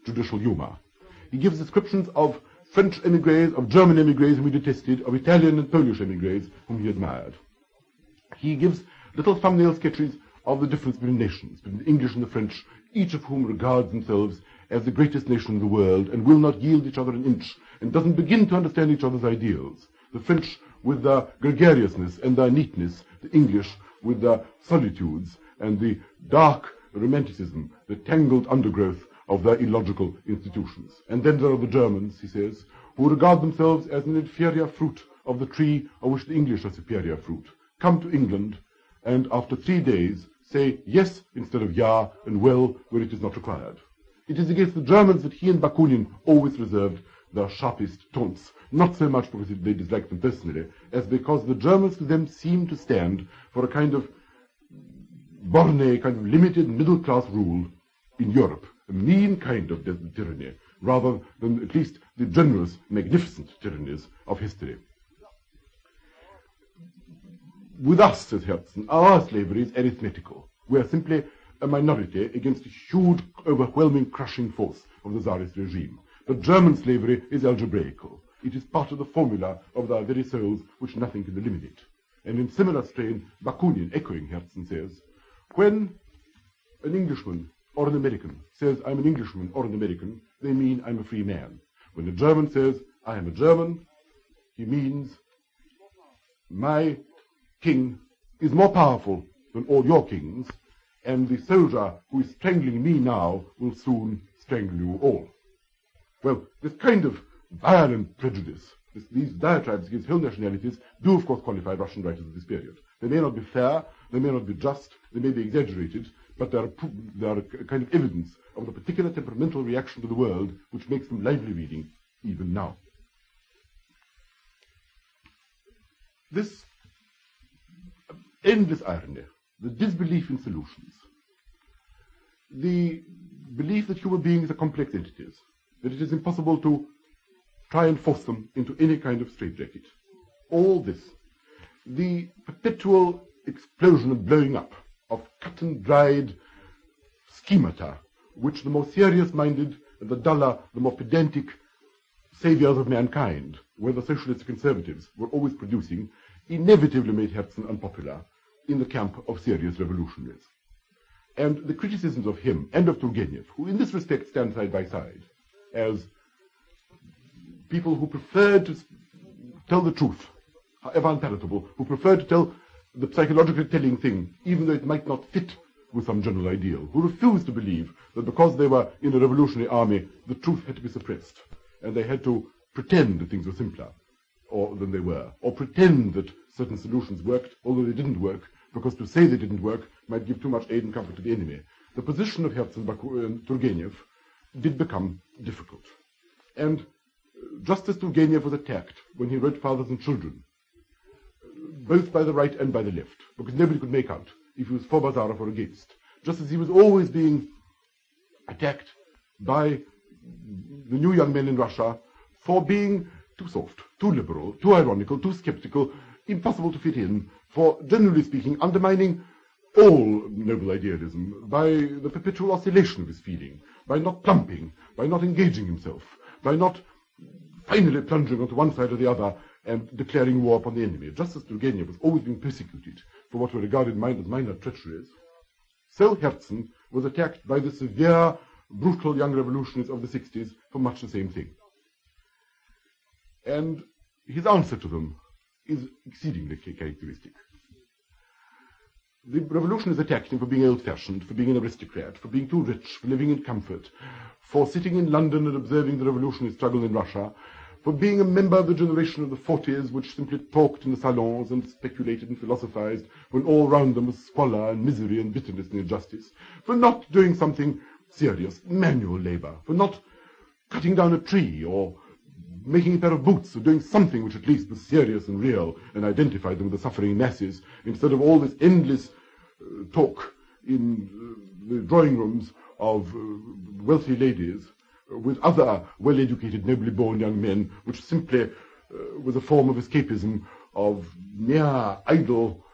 judicial humour. He gives descriptions of French emigres, of German emigres whom he detested, of Italian and Polish emigres whom he admired. He gives little thumbnail sketches of the difference between nations, between the English and the French, each of whom regards themselves as the greatest nation in the world and will not yield each other an inch and doesn't begin to understand each other's ideals. The French with their gregariousness and their neatness, the English with their solitudes and the dark romanticism, the tangled undergrowth of their illogical institutions. And then there are the Germans, he says, who regard themselves as an inferior fruit of the tree of which the English are superior fruit. Come to England, and after 3 days say yes instead of ja and well where it is not required. It is against the Germans that he and Bakunin always reserved their sharpest taunts, not so much because they disliked them personally, as because the Germans to them seemed to stand for a kind of borne, kind of limited middle-class rule in Europe, a mean kind of tyranny, rather than at least the generous, magnificent tyrannies of history. With us, says Herzen, our slavery is arithmetical. We are simply a minority against a huge, overwhelming, crushing force of the Tsarist regime. But German slavery is algebraical. It is part of the formula of their very souls which nothing can eliminate. And in similar strain, Bakunin, echoing Herzen, says, when an Englishman or an American says, I'm an Englishman or an American, they mean I'm a free man. When a German says, I am a German, he means my king is more powerful than all your kings, and the soldier who is strangling me now will soon strangle you all. Well, this kind of violent prejudice, these diatribes against whole nationalities, do of course qualify Russian writers of this period. They may not be fair, they may not be just, they may be exaggerated, but they are a kind of evidence of the particular temperamental reaction to the world which makes them lively reading even now. This endless irony, the disbelief in solutions, the belief that human beings are complex entities, that it is impossible to try and force them into any kind of straitjacket. All this, the perpetual explosion and blowing up of cut and dried schemata, which the more serious-minded, the duller, the more pedantic saviors of mankind, whether socialists or conservatives, were always producing, inevitably made Herzen unpopular in the camp of serious revolutionaries. And the criticisms of him and of Turgenev, who in this respect stand side by side, as people who preferred to tell the truth, however unpalatable, who preferred to tell the psychologically telling thing, even though it might not fit with some general ideal, who refused to believe that because they were in a revolutionary army, the truth had to be suppressed, and they had to pretend that things were simpler than they were, or pretend that certain solutions worked, although they didn't work, because to say they didn't work might give too much aid and comfort to the enemy. The position of Herzen and Turgenev did become difficult. And just as Turgenev was attacked when he wrote Fathers and Children, both by the right and by the left, because nobody could make out if he was for Bazarov or against, just as he was always being attacked by the new young men in Russia for being too soft, too liberal, too ironical, too skeptical, impossible to fit in, for, generally speaking, undermining all noble idealism by the perpetual oscillation of his feeling, by not plumping, by not engaging himself, by not finally plunging onto one side or the other and declaring war upon the enemy. Just as Turgenev was always being persecuted for what were regarded as minor treacheries, so Herzen was attacked by the severe, brutal young revolutionists of the 60s for much the same thing. And his answer to them is exceedingly characteristic. The revolutionists attacked him for being old-fashioned, for being an aristocrat, for being too rich, for living in comfort, for sitting in London and observing the revolutionary struggle in Russia, for being a member of the generation of the 40s which simply talked in the salons and speculated and philosophized when all round them was squalor and misery and bitterness and injustice, for not doing something serious, manual labor, for not cutting down a tree or making a pair of boots, or doing something which at least was serious and real and identified them with the suffering masses, instead of all this endless talk in the drawing rooms of wealthy ladies with other well-educated, nobly born young men, which simply was a form of escapism, of mere idle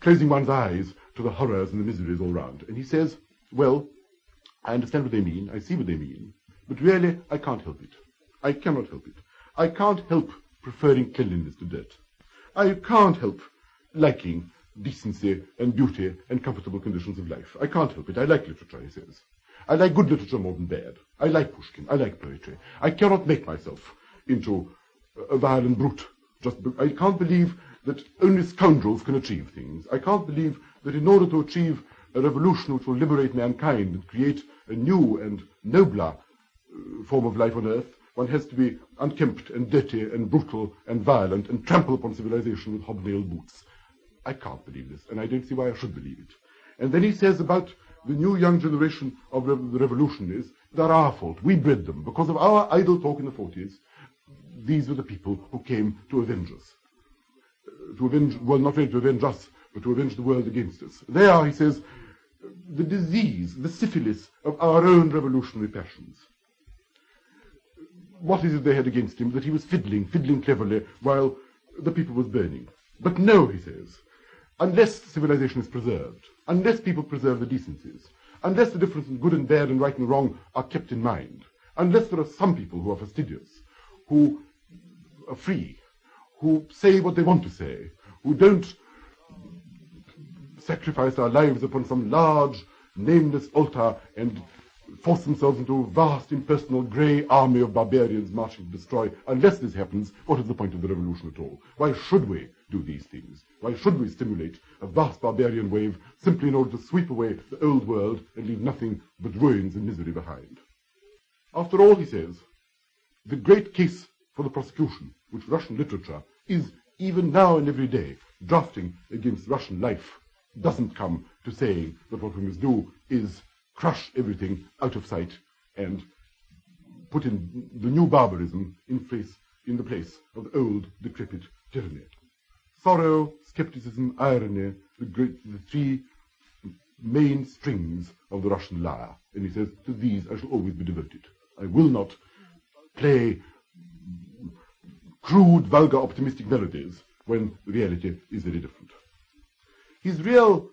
closing one's eyes to the horrors and the miseries all round. And he says, well, I understand what they mean, I see what they mean, but really I can't help it. I cannot help it. I can't help preferring cleanliness to dirt. I can't help liking decency and beauty and comfortable conditions of life. I can't help it. I like literature, he says. I like good literature more than bad. I like Pushkin. I like poetry. I cannot make myself into a violent brute. I can't believe that only scoundrels can achieve things. I can't believe that in order to achieve a revolution which will liberate mankind and create a new and nobler form of life on earth, one has to be unkempt and dirty and brutal and violent and trample upon civilization with hobnailed boots. I can't believe this, and I don't see why I should believe it. And then he says about the new young generation of the revolutionaries, they're our fault. We bred them. Because of our idle talk in the 40s, these were the people who came to avenge us. Well, not really to avenge us, but to avenge the world against us. They are, he says, the disease, the syphilis of our own revolutionary passions. What is it they had against him? That he was fiddling cleverly while the people was burning. But no, he says, unless civilization is preserved, unless people preserve the decencies, unless the difference in good and bad and right and wrong are kept in mind, unless there are some people who are fastidious, who are free, who say what they want to say, who don't sacrifice our lives upon some large, nameless altar and force themselves into a vast, impersonal, grey army of barbarians marching to destroy. Unless this happens, what is the point of the revolution at all? Why should we do these things? Why should we stimulate a vast barbarian wave simply in order to sweep away the old world and leave nothing but ruins and misery behind? After all, he says, the great case for the prosecution, which Russian literature is even now and every day drafting against Russian life, doesn't come to saying that what we must do is crush everything out of sight and put in the new barbarism in the place of the old, decrepit tyranny. Sorrow, skepticism, irony, the three main strings of the Russian lyre. And he says, to these I shall always be devoted. I will not play crude, vulgar, optimistic melodies when the reality is very different. His real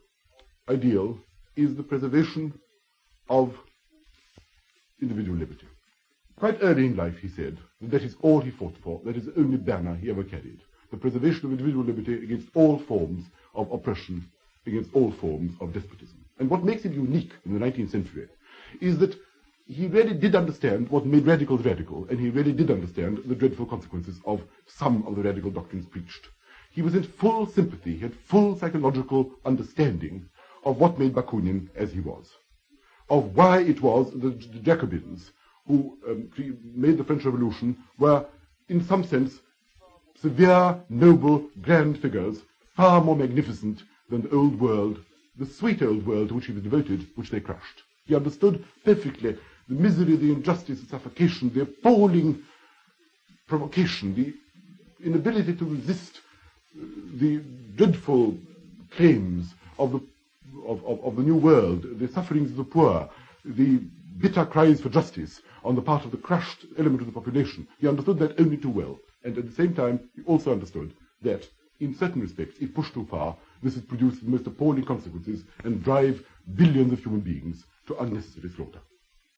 ideal is the preservation of individual liberty. Quite early in life, he said, that is all he fought for, that is the only banner he ever carried, the preservation of individual liberty against all forms of oppression, against all forms of despotism. And what makes him unique in the 19th century is that he really did understand what made radicals radical, and he really did understand the dreadful consequences of some of the radical doctrines preached. He was in full sympathy, he had full psychological understanding of what made Bakunin as he was, of why it was the Jacobins who made the French Revolution were, in some sense, severe, noble, grand figures, far more magnificent than the old world, the sweet old world to which he was devoted, which they crushed. He understood perfectly the misery, the injustice, the suffocation, the appalling provocation, the inability to resist the dreadful claims of the new world, the sufferings of the poor, the bitter cries for justice on the part of the crushed element of the population. He understood that only too well. And at the same time, he also understood that, in certain respects, if pushed too far, this would produce the most appalling consequences and drive billions of human beings to unnecessary slaughter.